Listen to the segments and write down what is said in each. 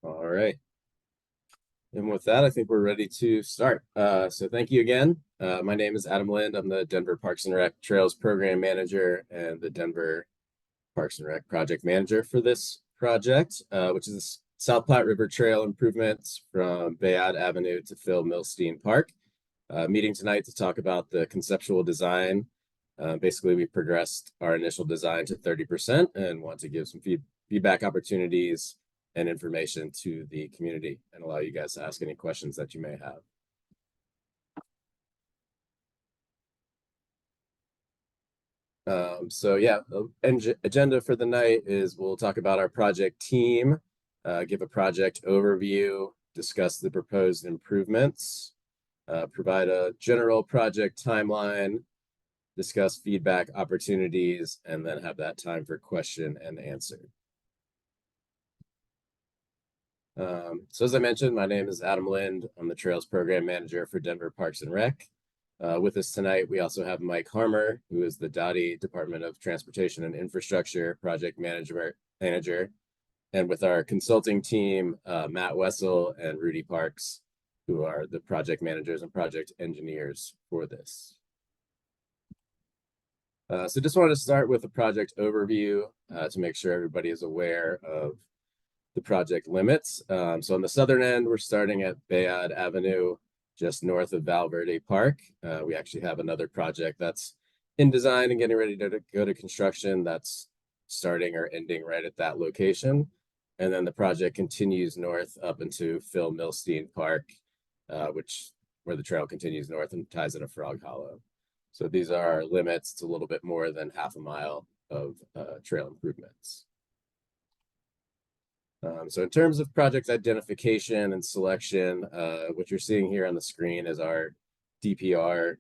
All right. And with that, I think we're ready to start. So thank you again. My name is Adam Lind. I'm the Denver Parks and Rec Trails Program Manager and the Denver Parks and Rec Project Manager for this project, which is the South Platte River Trail improvements from Bayaud Avenue to Phil Milstein Park. Meeting tonight to talk about the conceptual design. Basically, we progressed our initial design to 30% and want to give some feedback opportunities and information to the community and allow you guys to ask any questions that you may have. So yeah, the agenda for the night is we'll talk about our project team, give a project overview, discuss the proposed improvements, provide a general project timeline, discuss feedback opportunities, and then have that time for question and answer. So as I mentioned, my name is Adam Lind. I'm the Trails Program Manager for Denver Parks and Rec. With us tonight, we also have Mike Harmer, who is the DOTI Department of Transportation and Infrastructure Project Manager. And with our consulting team, Matt Wessel and Rudy Parks, who are the project managers and project engineers for this. So just wanted to start with a project overview to make sure everybody is aware of the project limits. So on the southern end, we're starting at Bayaud Avenue, just north of Valverde Park. We actually have another project that's in design and getting ready to go to construction that's starting or ending right at that location. And then the project continues north up into Phil Milstein Park, where the trail continues north and ties into Frog Hollow. So these are our limits. It's a little bit more than half a mile of trail improvements. So in terms of project identification and selection, what you're seeing here on the screen is our DPR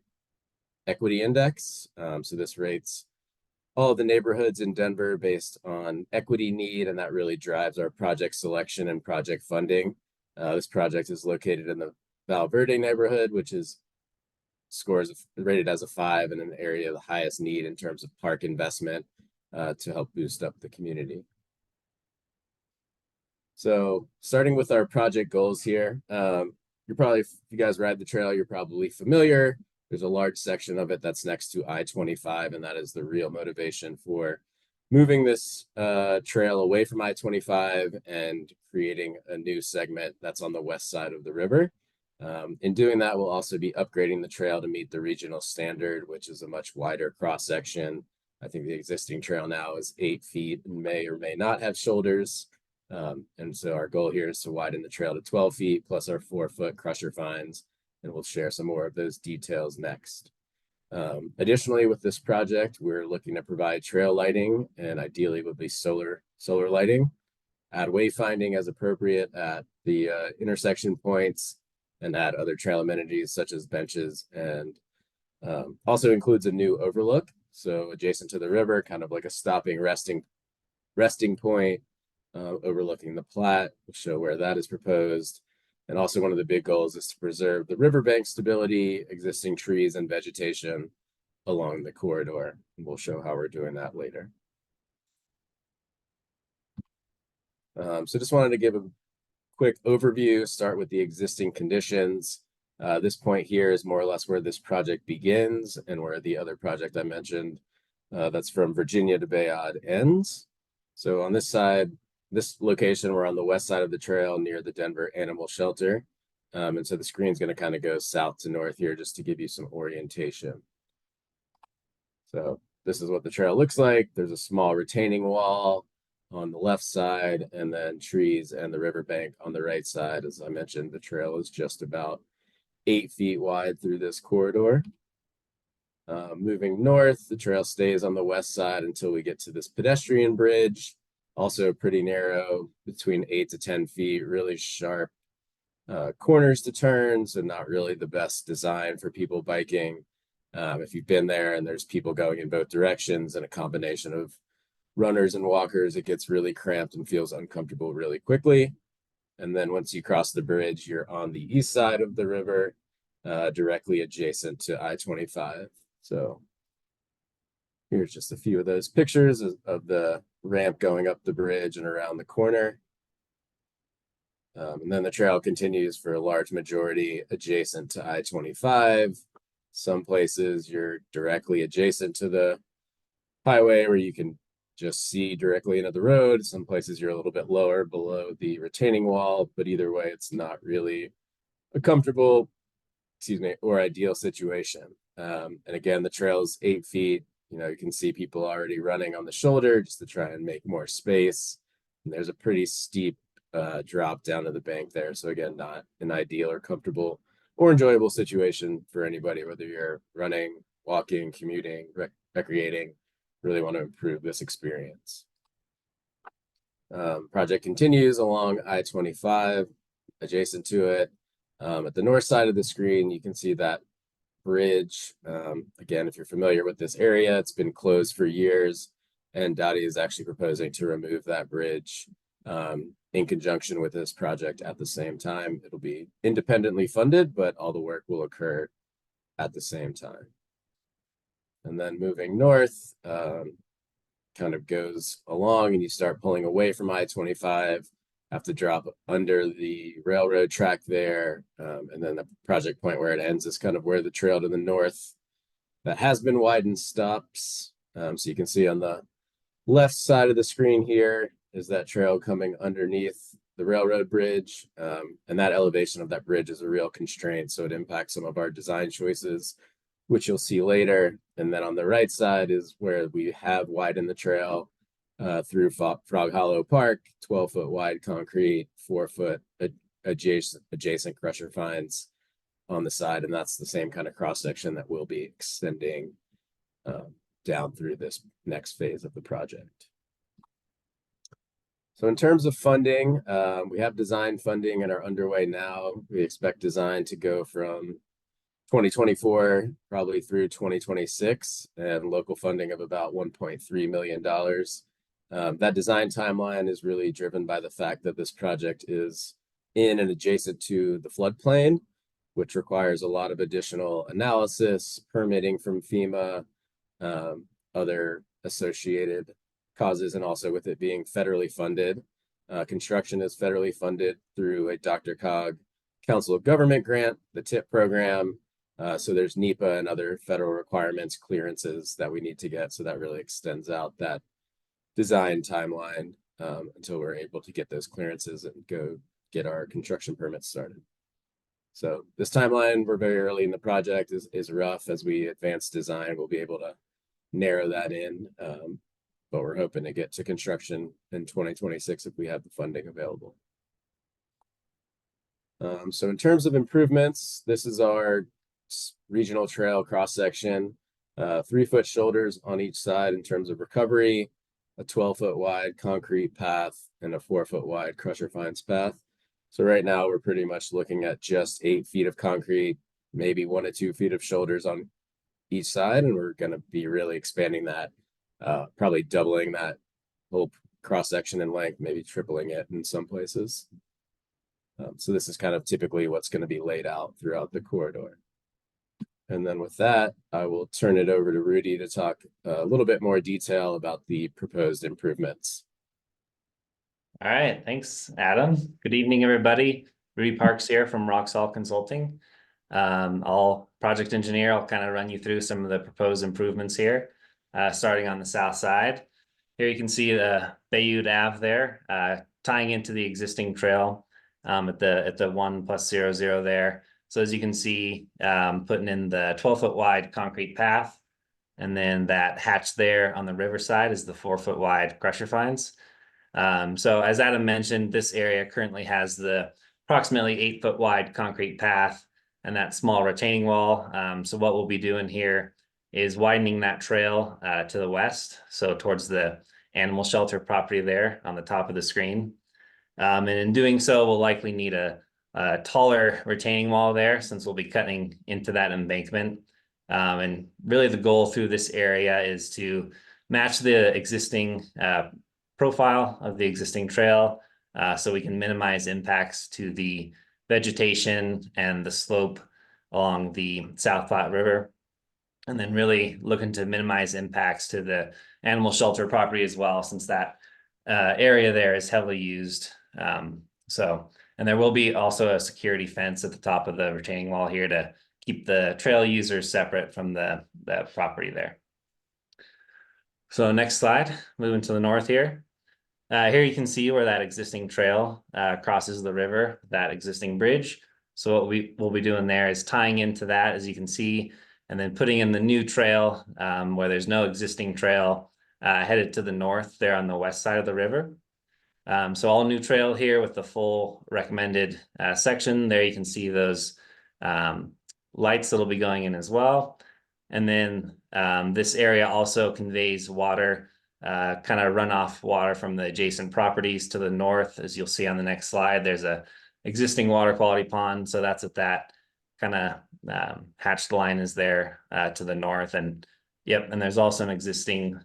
equity index. So this rates all of the neighborhoods in Denver based on equity need, and that really drives our project selection and project funding. This project is located in the Valverde neighborhood, which is rated as a 5 in an area of the highest need in terms of park investment to help boost up the community. So starting with our project goals here, if you guys ride the trail, you're probably familiar. There's a large section of it that's next to I-25, and that is the real motivation for moving this trail away from I-25 and creating a new segment that's on the west side of the river. In doing that, we'll also be upgrading the trail to meet the regional standard, which is a much wider cross section. I think the existing trail now is 8 feet and may or may not have shoulders. And so our goal here is to widen the trail to 12 feet plus our 4-foot crusher fines, and we'll share some more of those details next. Additionally, with this project, we're looking to provide trail lighting, and ideally would be solar lighting, add wayfinding as appropriate at the intersection points, and add other trail amenities such as benches, and also includes a new overlook. So adjacent to the river, kind of like a stopping resting point, overlooking the Platte. We'll show where that is proposed. And also one of the big goals is to preserve the riverbank stability, existing trees and vegetation along the corridor. And we'll show how we're doing that later. So just wanted to give a quick overview, start with the existing conditions. This point here is more or less where this project begins and where the other project I mentioned, that's from Virginia to Bayaud, ends. So on this side, this location, we're on the west side of the trail near the Denver Animal Shelter. And so the screen's going to kind of go south to north here just to give you some orientation. So this is what the trail looks like. There's a small retaining wall on the left side, and then trees and the riverbank on the right side. As I mentioned, the trail is just about 8 feet wide through this corridor. Moving north, the trail stays on the west side until we get to this pedestrian bridge. Also pretty narrow, between 8 to 10 feet, really sharp corners to turn, so not really the best design for people biking. If you've been there and there's people going in both directions and a combination of runners and walkers, it gets really cramped and feels uncomfortable really quickly. And then once you cross the bridge, you're on the east side of the river, directly adjacent to I-25. So here's just a few of those pictures of the ramp going up the bridge and around the corner. And then the trail continues for a large majority adjacent to I-25. Some places you're directly adjacent to the highway where you can just see directly into the road. Some places you're a little bit lower below the retaining wall, but either way, it's not really a comfortable, or ideal situation. And again, the trail is 8 feet. You can see people already running on the shoulder just to try and make more space. And there's a pretty steep drop down to the bank there. So again, not an ideal or comfortable or enjoyable situation for anybody, whether you're running, walking, commuting, recreating, really want to improve this experience. Project continues along I-25, adjacent to it. At the north side of the screen, you can see that bridge. Again, if you're familiar with this area, it's been closed for years, and Dottie is actually proposing to remove that bridge in conjunction with this project at the same time. It'll be independently funded, but all the work will occur at the same time. And then moving north, kind of goes along and you start pulling away from I-25, have to drop under the railroad track there. And then the project point where it ends is kind of where the trail to the north that has been widened stops. So you can see on the left side of the screen here is that trail coming underneath the railroad bridge. And that elevation of that bridge is a real constraint. So it impacts some of our design choices, which you'll see later. And then on the right side is where we have widened the trail through Frog Hollow Park, 12-foot wide concrete, 4-foot adjacent crusher fines on the side. And that's the same kind of cross section that we'll be extending down through this next phase of the project. So in terms of funding, we have design funding and are underway now. We expect design to go from 2024 probably through 2026, and local funding of about $1.3 million. That design timeline is really driven by the fact that this project is in and adjacent to the floodplain, which requires a lot of additional analysis, permitting from FEMA, other associated causes, and also with it being federally funded. Construction is federally funded through a DRCOG Council of Government grant, the TIP program. So there's NEPA and other federal requirements, clearances that we need to get. So that really extends out that design timeline until we're able to get those clearances and go get our construction permits started. So this timeline, we're very early in the project, is rough. As we advance design, we'll be able to narrow that in. But we're hoping to get to construction in 2026 if we have the funding available. So in terms of improvements, this is our regional trail cross section, 3-foot shoulders on each side in terms of recovery, a 12-foot wide concrete path, and a 4-foot wide crusher fines path. So right now we're pretty much looking at just 8 feet of concrete, maybe 1 to 2 feet of shoulders on each side, and we're going to be really expanding that, probably doubling that whole cross section in length, maybe tripling it in some places. So this is kind of typically what's going to be laid out throughout the corridor. And then with that, I will turn it over to Rudy to talk a little bit more detail about the proposed improvements. All right, thanks, Adam. Good evening, everybody. Rudy Parks here from Roxall Consulting. I'll project engineer. I'll kind of run you through some of the proposed improvements here, starting on the south side. Here you can see the Bayaud Ave there, tying into the existing trail at the 1+00 there. So as you can see, putting in the 12-foot wide concrete path, and then that hatch there on the riverside is the 4-foot wide crusher fines. So as Adam mentioned, this area currently has the approximately 8-foot wide concrete path and that small retaining wall. So what we'll be doing here is widening that trail to the west, so towards the animal shelter property there on the top of the screen. And in doing so, we'll likely need a taller retaining wall there, since we'll be cutting into that embankment. And really the goal through this area is to match the existing profile of the existing trail, so we can minimize impacts to the vegetation and the slope along the South Platte River. And then really looking to minimize impacts to the animal shelter property as well, since that area there is heavily used. So And there will be also a security fence at the top of the retaining wall here to keep the trail users separate from the property there. So next slide, moving to the north here. Here you can see where that existing trail crosses the river, that existing bridge. So what we will be doing there is tying into that, as you can see, and then putting in the new trail where there's no existing trail headed to the north there on the west side of the river. So all new trail here with the full recommended section. There you can see those lights that'll be going in as well. And then this area also conveys water, kind of runoff water from the adjacent properties to the north. As you'll see on the next slide, there's a existing water quality pond. So that's at that kind of hatched line is there to the north. And yep, and there's also an existing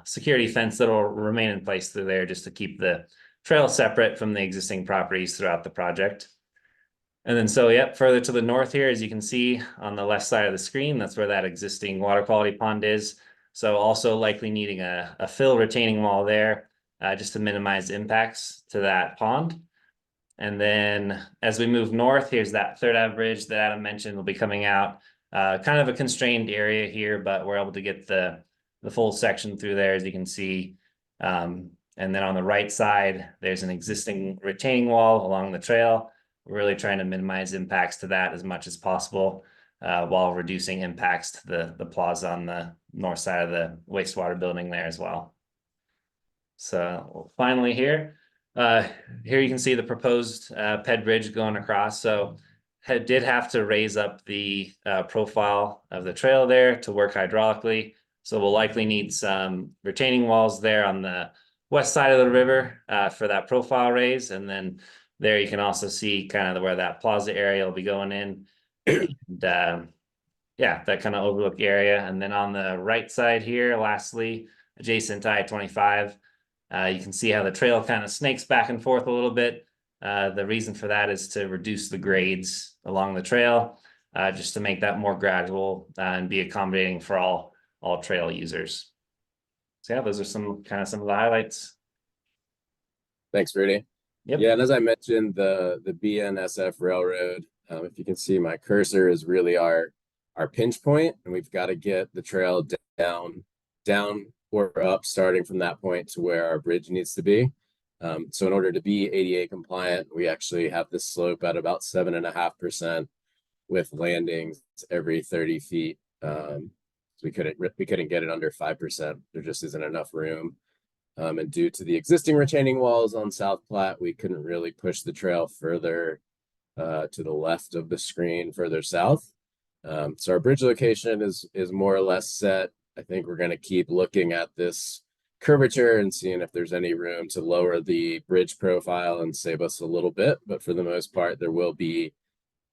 security fence that will remain in place through there just to keep the trail separate from the existing properties throughout the project. And then so, yep, further to the north here, as you can see on the left side of the screen, that's where that existing water quality pond is. So also likely needing a fill retaining wall there just to minimize impacts to that pond. And then as we move north, here's that Third Ave bridge that Adam mentioned will be coming out. Kind of a constrained area here, but we're able to get the full section through there, as you can see. And then on the right side, there's an existing retaining wall along the trail. We're really trying to minimize impacts to that as much as possible while reducing impacts to the plaza on the north side of the wastewater building there as well. So finally here you can see the proposed PED bridge going across. So did have to raise up the profile of the trail there to work hydraulically. So we'll likely need some retaining walls there on the west side of the river for that profile raise. And then there you can also see kind of where that plaza area will be going in. And, yeah, that kind of overlook area. And then on the right side here, lastly, adjacent to I-25, you can see how the trail kind of snakes back and forth a little bit. The reason for that is to reduce the grades along the trail, just to make that more gradual and be accommodating for all trail users. So yeah, those are some of the highlights. Thanks, Rudy. Yep. Yeah, and as I mentioned, the BNSF Railroad, if you can see my cursor, is really our pinch point, and we've got to get the trail down or up, starting from that point to where our bridge needs to be. So in order to be ADA compliant, we actually have this slope at about 7.5% with landings every 30 feet. So we couldn't get it under 5%. There just isn't enough room. And due to the existing retaining walls on South Platte, we couldn't really push the trail further to the left of the screen, further south. So our bridge location is more or less set. I think we're going to keep looking at this curvature and seeing if there's any room to lower the bridge profile and save us a little bit. But for the most part, there will be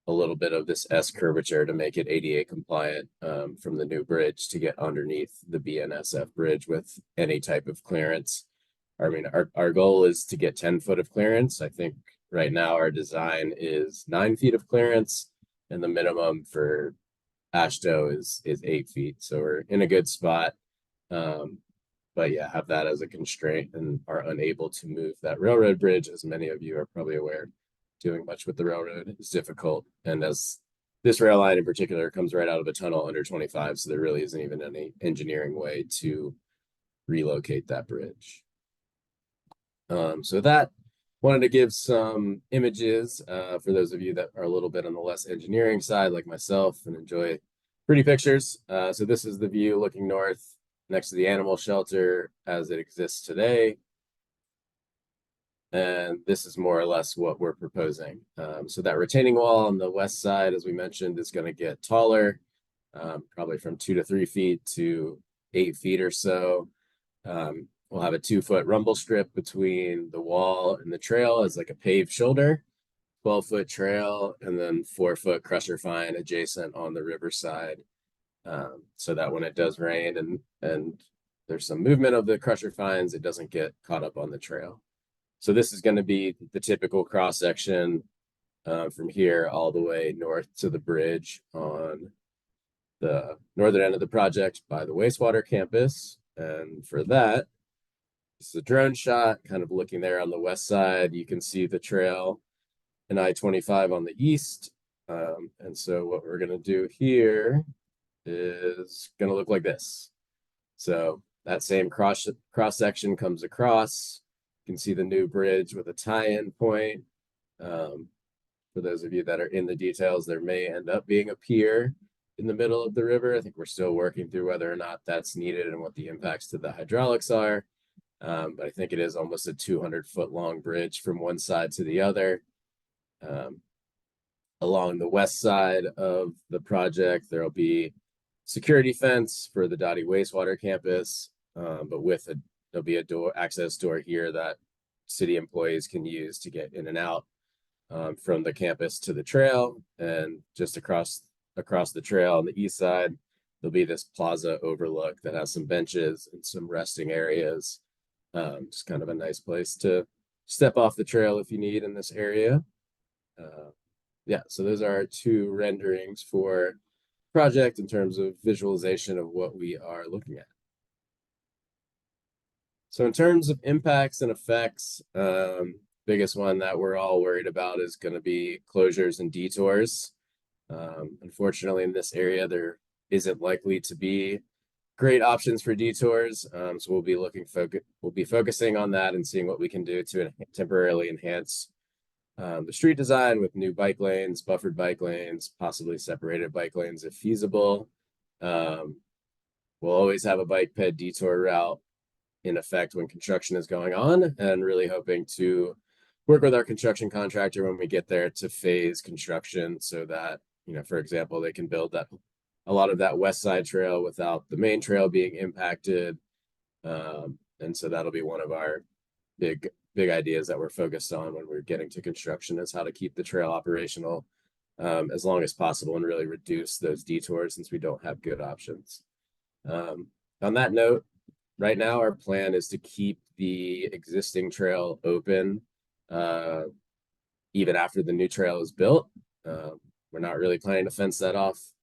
a little bit of this S curvature to make it ADA compliant from the new bridge to get underneath the BNSF bridge with any type of clearance. I mean, our goal is to get 10 foot of clearance. I think right now our design is 9 feet of clearance, and the minimum for AASHTO is 8 feet. So we're in a good spot. But yeah, have that as a constraint and are unable to move that railroad bridge. As many of you are probably aware, doing much with the railroad is difficult. And as this rail line in particular comes right out of a tunnel under 25, so there really isn't even any engineering way to relocate that bridge. So that wanted to give some images for those of you that are a little bit on the less engineering side like myself and enjoy pretty pictures. So this is the view looking north next to the animal shelter as it exists today. And this is more or less what we're proposing. So that retaining wall on the west side, as we mentioned, is going to get taller, probably from 2 to 3 feet to 8 feet or so. We'll have a 2-foot rumble strip between the wall and the trail as like a paved shoulder, 12-foot trail, and then 4-foot crusher fine adjacent on the riverside. So that when it does rain and there's some movement of the crusher fines, it doesn't get caught up on the trail. So this is going to be the typical cross section from here all the way north to the bridge on the northern end of the project by the wastewater campus. And for that, this is a drone shot, kind of looking there on the west side. You can see the trail and I-25 on the east. And so what we're going to do here is going to look like this. So that same cross section comes across. You can see the new bridge with a tie-in point. For those of you that are in the details, there may end up being a pier in the middle of the river. I think we're still working through whether or not that's needed and what the impacts to the hydraulics are. But I think it is almost a 200-foot long bridge from one side to the other. Along the west side of the project, there'll be security fence for the Dottie wastewater campus, but there'll be a access door here that city employees can use to get in and out from the campus to the trail. And just across the trail on the east side, there'll be this plaza overlook that has some benches and some resting areas. Just kind of a nice place to step off the trail if you need in this area. Yeah, so those are our two renderings for project in terms of visualization of what we are looking at. So in terms of impacts and effects, biggest one that we're all worried about is going to be closures and detours. Unfortunately, in this area, there isn't likely to be great options for detours. So we'll be focusing on that and seeing what we can do to temporarily enhance the street design with new bike lanes, buffered bike lanes, possibly separated bike lanes if feasible. We'll always have a bike ped detour route in effect when construction is going on, and really hoping to work with our construction contractor when we get there to phase construction so that, for example, they can build a lot of that west side trail without the main trail being impacted. And so that'll be one of our big ideas that we're focused on when we're getting to construction, is how to keep the trail operational as long as possible and really reduce those detours since we don't have good options. On that note, right now our plan is to keep the existing trail open even after the new trail is built. We're not really planning to fence that off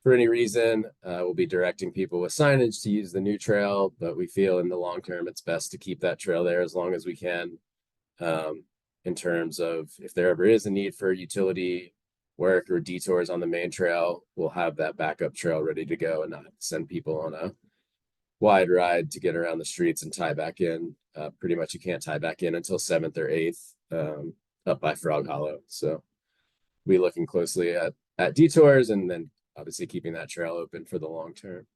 for any reason. We'll be directing people with signage to use the new trail, but we feel in the long term it's best to keep that trail there as long as we can, in terms of if there ever is a need for utility work or detours on the main trail, we'll have that backup trail ready to go and not send people on a wide ride to get around the streets and tie back in. Pretty much you can't tie back in until 7th or 8th up by Frog Hollow. So we're looking closely at detours and then obviously keeping that trail open for the long term.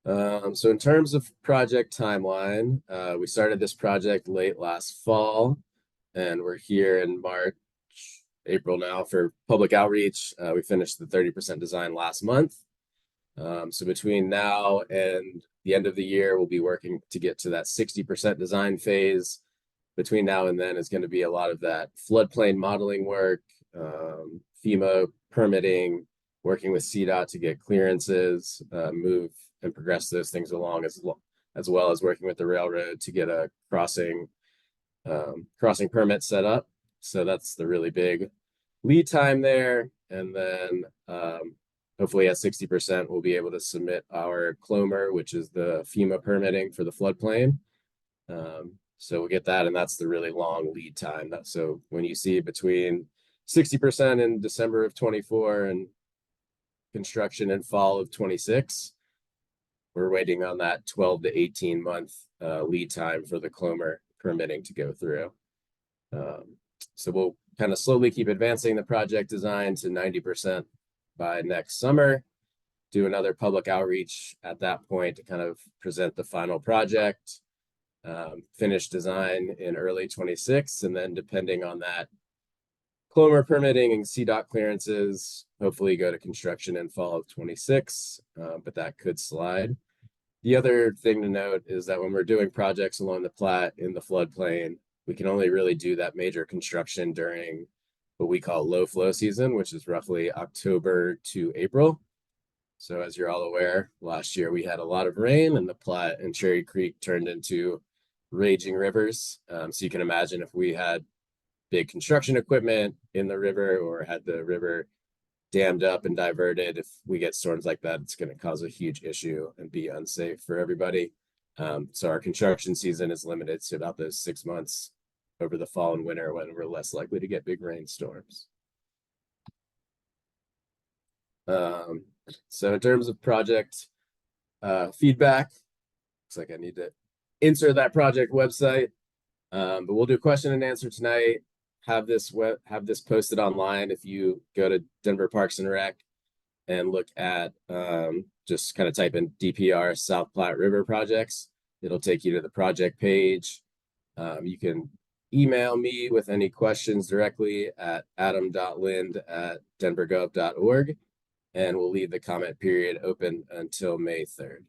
So in terms of project timeline, we started this project late last fall, and we're here in April now for public outreach. We finished the 30% design last month. So between now and the end of the year, we'll be working to get to that 60% design phase. Between now and then is going to be a lot of that floodplain modeling work, FEMA permitting, working with CDOT to get clearances, move and progress those things along, as well as working with the railroad to get a crossing permit set up. So that's the really big lead time there. And then hopefully at 60%, we'll be able to submit our CLOMR, which is the FEMA permitting for the floodplain. So we'll get that, and that's the really long lead time. So when you see between 60% in December of 24 and construction in fall of 26, we're waiting on that 12 to 18 month lead time for the CLOMR permitting to go through. So we'll kind of slowly keep advancing the project design to 90% by next summer, do another public outreach at that point to kind of present the final project, finish design in early 26, and then depending on that CLOMR permitting and CDOT clearances, hopefully go to construction in fall of 26, but that could slide. The other thing to note is that when we're doing projects along the Platte in the floodplain, we can only really do that major construction during what we call low flow season, which is roughly October to April. So as you're all aware, last year we had a lot of rain and the Platte and Cherry Creek turned into raging rivers. So you can imagine if we had big construction equipment in the river or had the river dammed up and diverted, if we get storms like that, it's going to cause a huge issue and be unsafe for everybody. So our construction season is limited to about those 6 months over the fall and winter when we're less likely to get big rainstorms. So in terms of project feedback, looks like I need to insert that project website, but we'll do question and answer tonight. Have this posted online. If you go to Denver Parks and Rec and look at just kind of type in DPR South Platte River projects, it'll take you to the project page. You can email me with any questions directly at adam.lind@denvergov.org, and we'll leave the comment period open until May 3rd.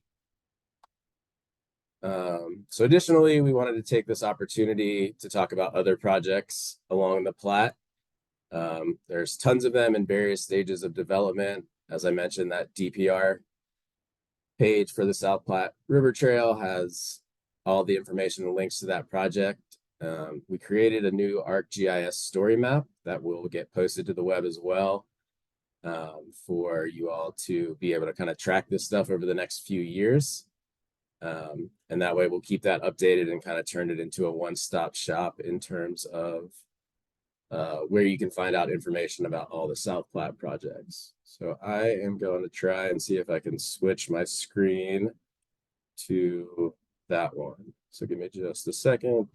So additionally, we wanted to take this opportunity to talk about other projects along the Platte. There's tons of them in various stages of development. As I mentioned, that DPR page for the South Platte River Trail has all the information and links to that project. We created a new ArcGIS story map that will get posted to the web as well, for you all to be able to kind of track this stuff over the next few years. And that way we'll keep that updated and kind of turn it into a one-stop shop in terms of where you can find out information about all the South Platte projects. So I am going to try and see if I can switch my screen to that one. So give me just a second.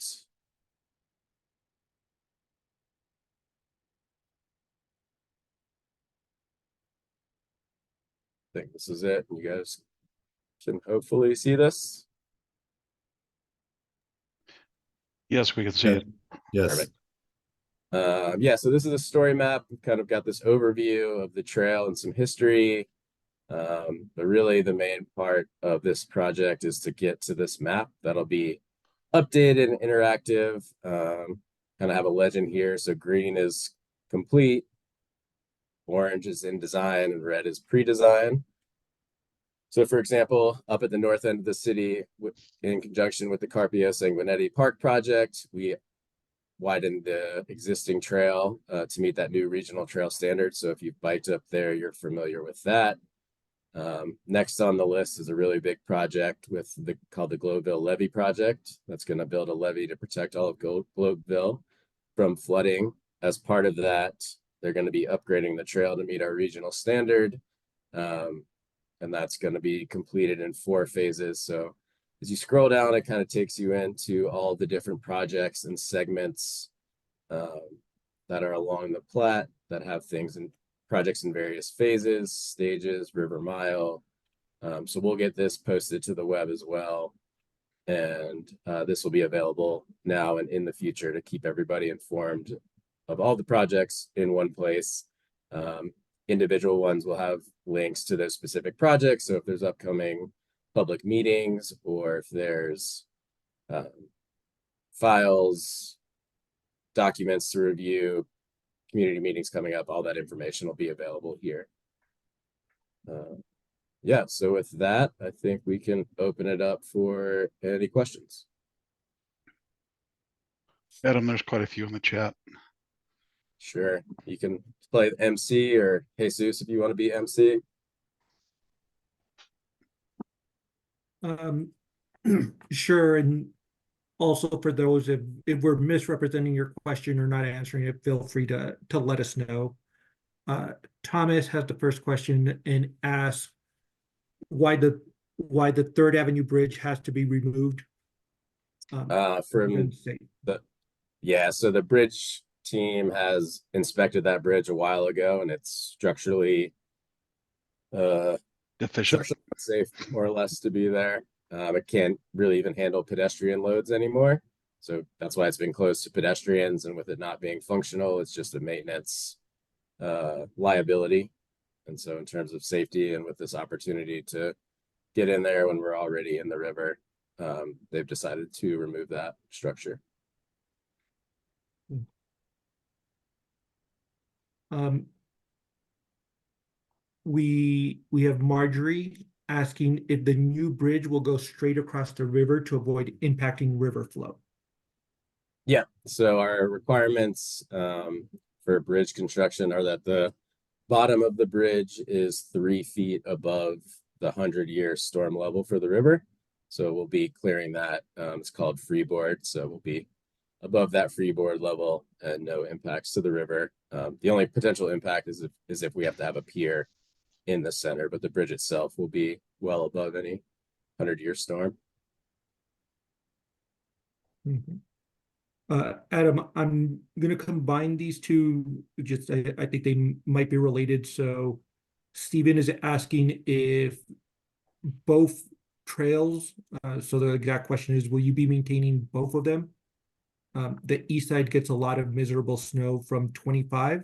I think this is it. You guys can hopefully see this. Yes, we can see it. Yes. Perfect. Yeah, so this is a story map. We've kind of got this overview of the trail and some history. But really the main part of this project is to get to this map that'll be updated and interactive. Kind of have a legend here. So green is complete, orange is in design, and red is pre-design. So for example, up at the north end of the city, in conjunction with the Carpio Sanguinetti Park project, we widened the existing trail to meet that new regional trail standard. So if you've biked up there, you're familiar with that. Next on the list is a really big project called the Globeville Levee Project. That's going to build a levee to protect all of Globeville from flooding. As part of that, they're going to be upgrading the trail to meet our regional standard. And that's going to be completed in 4 phases. So as you scroll down, it kind of takes you into all the different projects and segments that are along the Platte that have things and projects in various phases, stages, river mile. So we'll get this posted to the web as well. And this will be available now and in the future to keep everybody informed of all the projects in one place. Individual ones will have links to those specific projects. So if there's upcoming public meetings or if there's files, documents to review, community meetings coming up, all that information will be available here. Yeah, so with that, I think we can open it up for any questions. Adam, there's quite a few in the chat. Sure, you can play MC or Jesus if you want to be MC. Sure, and also for those if we're misrepresenting your question or not answering it, feel free to let us know. Thomas has the first question and asks why the 3rd Avenue Bridge has to be removed. From so the bridge team has inspected that bridge a while ago, and it's structurally Deficient. Safe, more or less, to be there. It can't really even handle pedestrian loads anymore. So that's why it's been closed to pedestrians, and with it not being functional, it's just a maintenance liability. And so in terms of safety and with this opportunity to get in there when we're already in the river, they've decided to remove that structure. We have Marjorie asking if the new bridge will go straight across the river to avoid impacting river flow. Yeah, so our requirements for bridge construction are that the bottom of the bridge is 3 feet above the 100-year storm level for the river. So we'll be clearing that. It's called freeboard. So we'll be above that freeboard level and no impacts to the river. The only potential impact is if we have to have a pier in the center, but the bridge itself will be well above any 100-year storm. Adam, I'm gonna combine these two. Just I think they might be related. So Stephen is asking if both trails, so the exact question is, will you be maintaining both of them? The east side gets a lot of miserable snow from 25.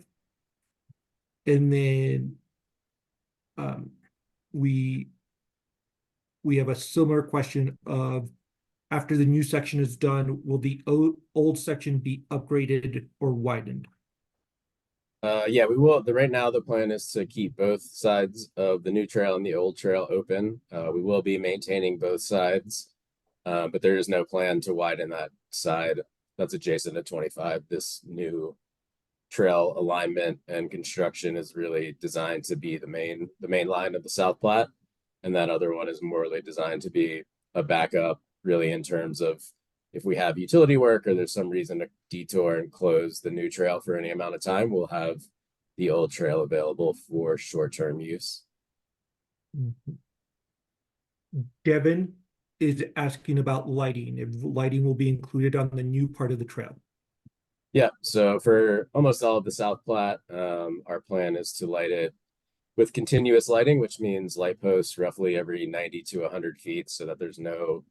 And then we have a similar question of, after the new section is done, will the old section be upgraded or widened? Yeah, we will. Right now, the plan is to keep both sides of the new trail and the old trail open. We will be maintaining both sides, but there is no plan to widen that side that's adjacent to 25. This new trail alignment and construction is really designed to be the main line of the South Platte, and that other one is morely designed to be a backup, really, in terms of if we have utility work or there's some reason to detour and close the new trail for any amount of time, we'll have the old trail available for short-term use. Devin is asking about lighting, if lighting will be included on the new part of the trail. Yeah, so for almost all of the South Platte, our plan is to light it with continuous lighting, which means light posts roughly every 90 to 100 feet so that there's no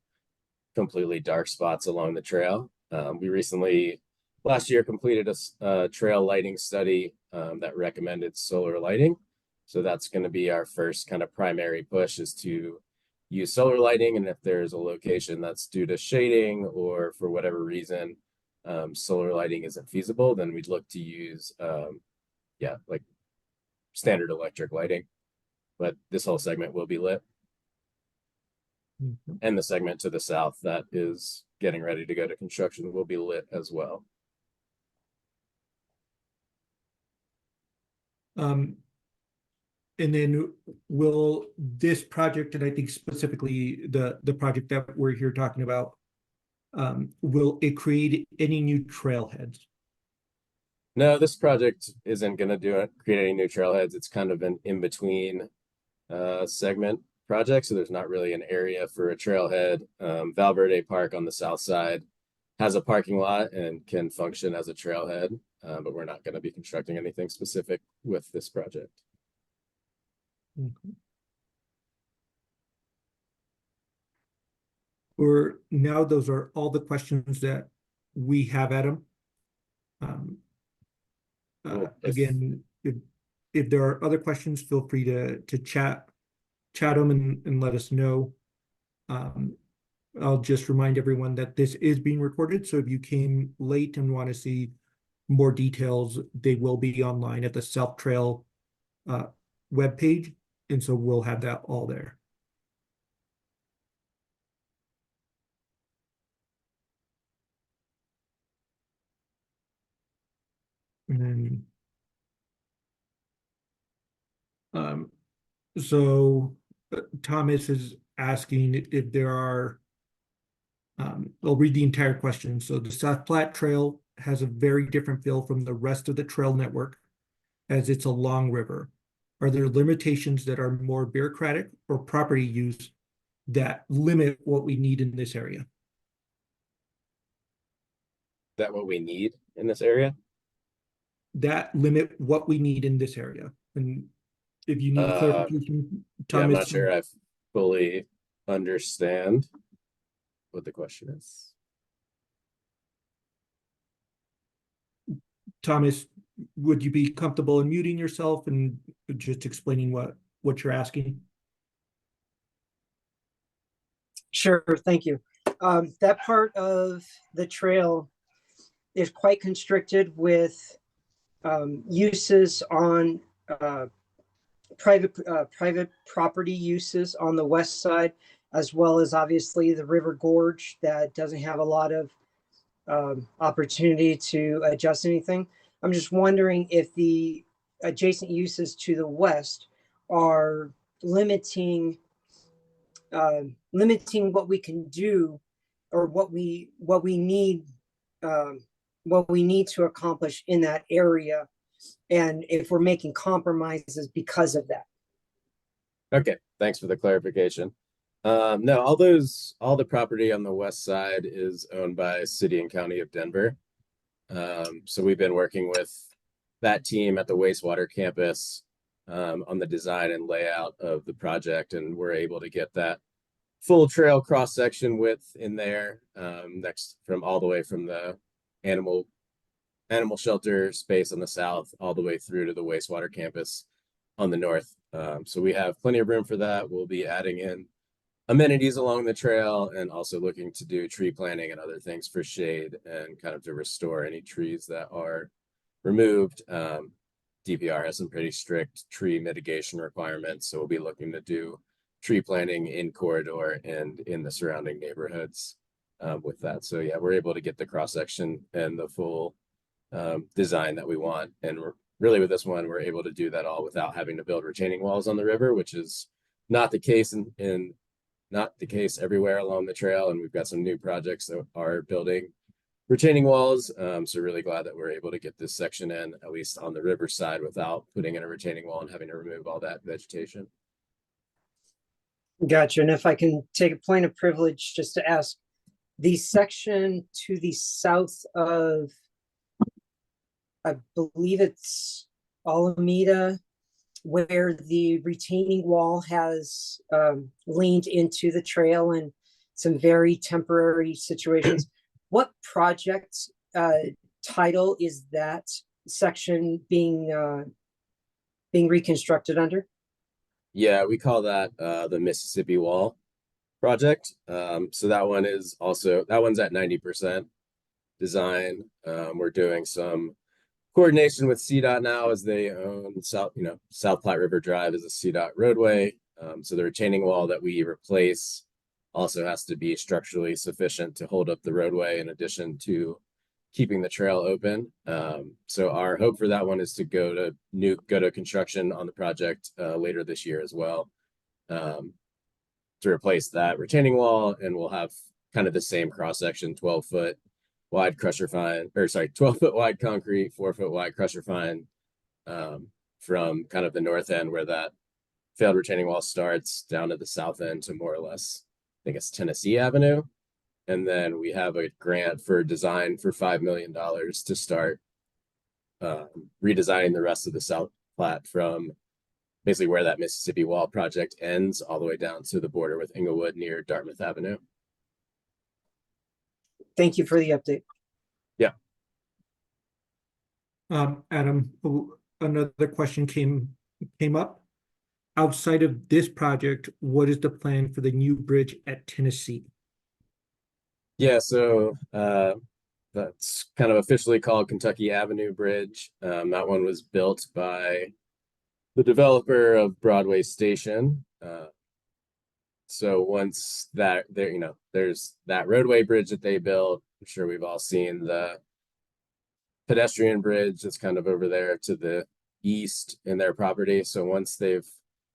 completely dark spots along the trail. We recently, last year, completed a trail lighting study that recommended solar lighting. So that's going to be our first kind of primary push, is to use solar lighting. And if there's a location that's due to shading or for whatever reason, solar lighting isn't feasible, then we'd look to use, like standard electric lighting. But this whole segment will be lit. And the segment to the south that is getting ready to go to construction will be lit as well. And then will this project, and I think specifically the project that we're here talking about, will it create any new trailheads? No, this project isn't going to create any new trailheads. It's kind of an in-between segment project, so there's not really an area for a trailhead. Valverde Park on the south side has a parking lot and can function as a trailhead, but we're not going to be constructing anything specific with this project. Or now those are all the questions that we have, Adam. Cool. Again, if there are other questions, feel free to chat them and let us know. I'll just remind everyone that this is being recorded, so if you came late and want to see more details, they will be online at the South Trail webpage, and so we'll have that all there. And then, so Thomas is asking if there are, I'll read the entire question. So the South Platte Trail has a very different feel from the rest of the trail network, as it's a long river. Are there limitations that are more bureaucratic or property use that limit what we need in this area? Is that what we need in this area? That limit what we need in this area. And if you need clarification, yeah, I'm Thomas. not sure I fully understand what the question is. Thomas, would you be comfortable in muting yourself and just explaining what you're asking? Sure, thank you. That part of the trail is quite constricted with uses on private property uses on the west side, as well as obviously the river gorge that doesn't have a lot of opportunity to adjust anything. I'm just wondering if the adjacent uses to the west are limiting what we can do or what we need what we need to accomplish in that area, and if we're making compromises because of that. Okay, thanks for the clarification. No, all the property on the west side is owned by City and County of Denver. So we've been working with that team at the wastewater campus on the design and layout of the project, and we're able to get that full trail cross section width in there, next from all the way from the animal shelter space on the south all the way through to the wastewater campus on the north. So we have plenty of room for that. We'll be adding in amenities along the trail and also looking to do tree planting and other things for shade and kind of to restore any trees that are removed. DPR has some pretty strict tree mitigation requirements, so we'll be looking to do tree planting in corridor and in the surrounding neighborhoods with that. So yeah, we're able to get the cross section and the full design that we want, and we're really with this one we're able to do that all without having to build retaining walls on the river, which is not the case in not the case everywhere along the trail. And we've got some new projects that are building retaining walls. So really glad that we're able to get this section in, at least on the river side, without putting in a retaining wall and having to remove all that vegetation. Gotcha. And if I can take a point of privilege just to ask, the section to the south of, I believe it's Alameda, where the retaining wall has leaned into the trail in some very temporary situations. What project title is that section being reconstructed under? Yeah, we call that the Mississippi Wall project. So that one is also, that one's at 90% design. We're doing some coordination with CDOT now, as they own South Platte River Drive is a CDOT roadway. So the retaining wall that we replace also has to be structurally sufficient to hold up the roadway, in addition to keeping the trail open. So our hope for that one is to go to construction on the project later this year as well, to replace that retaining wall, and we'll have kind of the same cross section, 12-foot wide crusher fine, or sorry, 12-foot wide concrete, 4-foot wide crusher fine, from kind of the north end where that failed retaining wall starts down to the south end to more or less, I think it's Tennessee Avenue. And then we have a grant for design for $5 million to start redesigning the rest of the South Platte from basically where that Mississippi Wall project ends all the way down to the border with Inglewood near Dartmouth Avenue. Thank you for the update. Yeah. Adam, another question came up. Outside of this project, what is the plan for the new bridge at Tennessee? Yeah, so that's kind of officially called Kentucky Avenue Bridge. That one was built by the developer of Broadway Station. So once that there's that roadway bridge that they built. I'm sure we've all seen the pedestrian bridge that's kind of over there to the east in their property. So once they've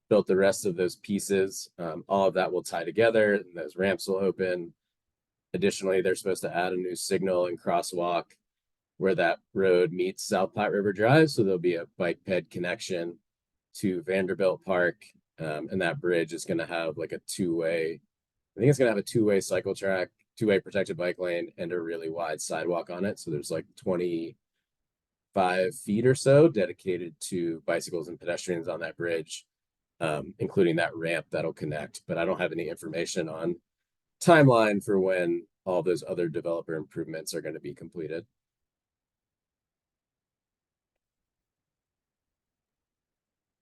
built the rest of those pieces, all of that will tie together and those ramps will open. Additionally, they're supposed to add a new signal and crosswalk where that road meets South Platte River Drive. So there'll be a bike ped connection to Vanderbilt Park. And that bridge is going to have like a two-way, I think it's going to have a two-way cycle track, two-way protected bike lane, and a really wide sidewalk on it. So there's like 25 feet or so dedicated to bicycles and pedestrians on that bridge, including that ramp that'll connect. But I don't have any information on timeline for when all those other developer improvements are going to be completed.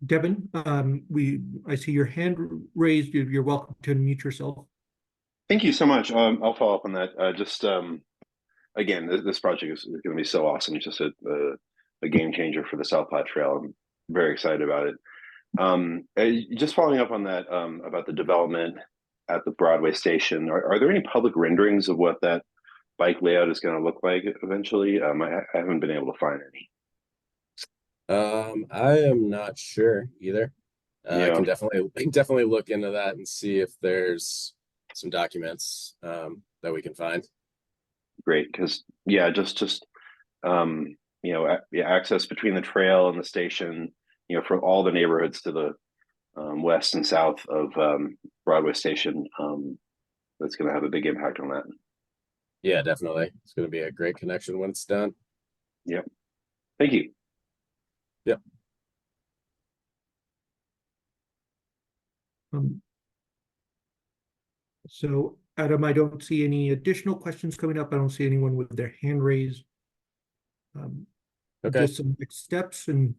Devin, I see your hand raised. You're welcome to unmute yourself. Thank you so much. I'll follow up on that. Again, this project is going to be so awesome. It's just a game changer for the South Platte Trail. I'm very excited about it. Just following up on that, about the development at the Broadway station, are there any public renderings of what that bike layout is going to look like eventually? I haven't been able to find any. I am not sure either. Yeah. I can definitely look into that and see if there's some documents that we can find. great, because yeah, just you know, access between the trail and the station, you know, for all the neighborhoods to the west and south of Broadway Station. That's going to have a big impact on that. Yeah, definitely. It's going to be a great connection when it's done. Yep. Thank you. Yep. So Adam, I don't see any additional questions coming up. I don't see anyone with their hand raised. Okay. Just some next steps and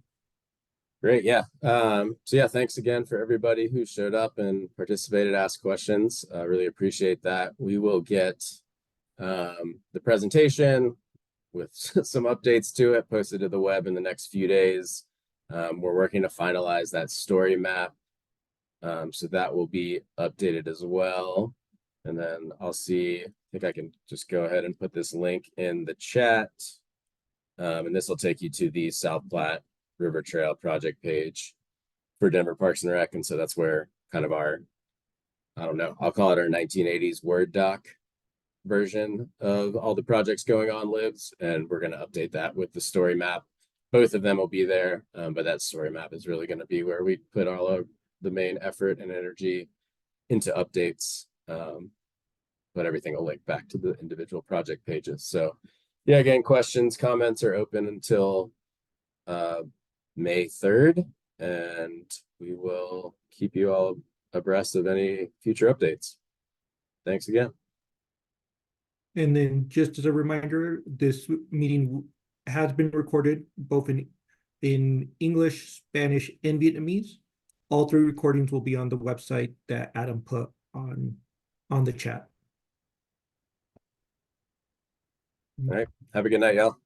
Great. Yeah. So yeah, thanks again for everybody who showed up and participated, asked questions. I really appreciate that. We will get the presentation with some updates to it posted to the web in the next few days. We're working to finalize that story map. So that will be updated as well. And then I'll see, I think I can just go ahead and put this link in the chat. And this will take you to the South Platte River Trail project page for Denver Parks and Rec. And so that's where kind of our, I don't know, I'll call it our 1980s Word doc version of all the projects going on lives. And we're going to update that with the story map. Both of them will be there, but that story map is really going to be where we put all of the main effort and energy into updates. But everything will link back to the individual project pages. So yeah, again, questions, comments are open until May 3rd, and we will keep you all abreast of any future updates. Thanks again. And then just as a reminder, this meeting has been recorded both in English, Spanish, and Vietnamese. All 3 recordings will be on the website that Adam put on the chat. All right. Have a good night, y'all.